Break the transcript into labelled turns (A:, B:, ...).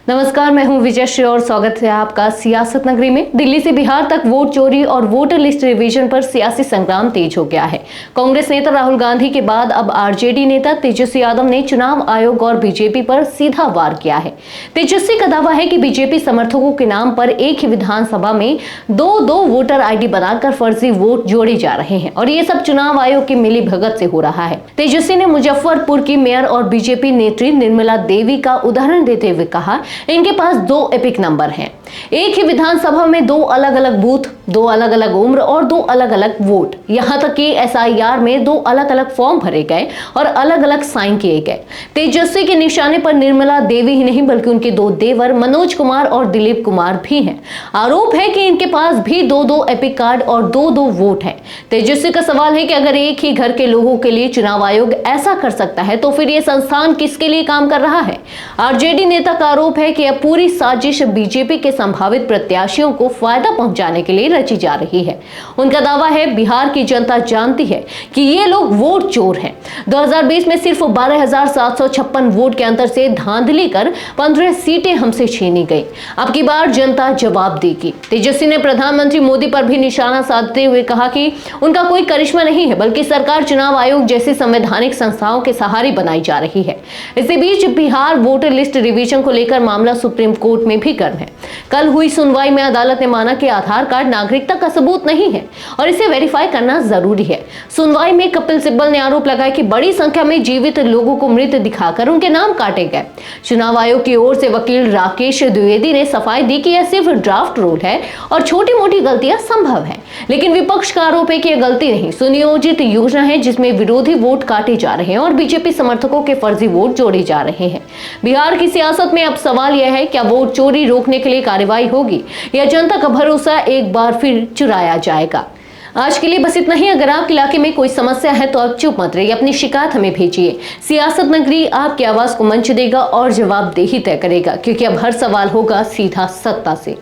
A: नमस्कार, मैं हूं विजयश्री और स्वागत है आपका सियासत नगरी में। दिल्ली से बिहार तक वोट चोरी और वोटर लिस्ट रिवीजन पर सियासी संग्राम तेज हो गया है। कांग्रेस नेता राहुल गांधी के बाद अब आरजेडी नेता तेजस्वी यादव ने चुनाव आयोग और बीजेपी पर सीधा वार किया है। तेजस्वी का दावा है कि बीजेपी समर्थकों के नाम पर एक ही विधानसभा में दो वोटर आईडी बनाकर फर्जी वोट जोड़े जा रहे हैं और ये सब चुनाव आयोग की मिली भगत से हो रहा है। तेजस्वी ने मुजफ्फरपुर की मेयर और बीजेपी नेत्री निर्मला देवी का उदाहरण देते हुए कहा, इनके पास 2 एपिक नंबर हैं। एक ही विधानसभा में 2 अलग अलग बूथ, 2 अलग अलग उम्र और 2 अलग अलग वोट। यहां तक कि एसआईआर में 2 अलग अलग फॉर्म भरे गए और अलग अलग साइन किए गए। तेजस्वी के निशाने पर निर्मला देवी ही नहीं बल्कि उनके 2 देवर मनोज कुमार और दिलीप कुमार भी हैं। आरोप है कि इनके पास भी 2 एपिक कार्ड और 2 वोट है। तेजस्वी का सवाल है कि अगर एक ही घर के लोगों के लिए चुनाव आयोग ऐसा कर सकता है तो फिर यह संस्थान किसके लिए काम कर रहा है। आरजेडी नेता का आरोप है कि यह पूरी साजिश बीजेपी के संभावित प्रत्याशियों को फायदा पहुंचाने के लिए रची जा रही है। उनका दावा है, बिहार की जनता जानती है कि ये लोग वोट चोर हैं। 2020 में सिर्फ 12,756 वोट के अंतर से धांधली कर 15 सीटें हमसे छीनी गई। अब की बार जनता जवाब देगी। तेजस्वी ने प्रधानमंत्री मोदी पर भी निशाना साधते हुए कहा कि उनका कोई करिश्मा नहीं है बल्कि सरकार चुनाव आयोग जैसी संवैधानिक संस्थाओं के सहारे बनाई जा रही है। इसी बीच बिहार वोटर लिस्ट रिवीजन को लेकर मामला सुप्रीम कोर्ट में भी गर्म है। कल हुई सुनवाई में अदालत ने माना कि आधार कार्ड नागरिकता का सबूत नहीं है और इसे वेरीफाई करना जरूरी है। सुनवाई में कपिल सिब्बल ने आरोप लगाया कि बड़ी संख्या में जीवित लोगों को मृत दिखाकर उनके नाम काटे गए। चुनाव आयोग की ओर से वकील राकेश द्विवेदी ने सफाई दी कि यह सिर्फ ड्राफ्ट रूल है और छोटी मोटी गलतियां संभव है, लेकिन विपक्ष का आरोप है कि यह गलती नहीं, सुनियोजित योजना है जिसमें विरोधी वोट काटे जा रहे हैं और बीजेपी समर्थकों के फर्जी वोट जोड़े जा रहे हैं। बिहार की सियासत में अब सवाल यह है, क्या वोट चोरी रोकने के लिए कार्रवाई होगी या जनता का भरोसा एक बार फिर चुराया जाएगा। आज के लिए बस इतना ही। अगर आपके इलाके में कोई समस्या है तो आप चुप मत रहिए, अपनी शिकायत हमें भेजिए। सियासत नगरी आपकी आवाज को मंच देगा और जवाबदेही तय करेगा, क्योंकि अब हर सवाल होगा सीधा सत्ता से।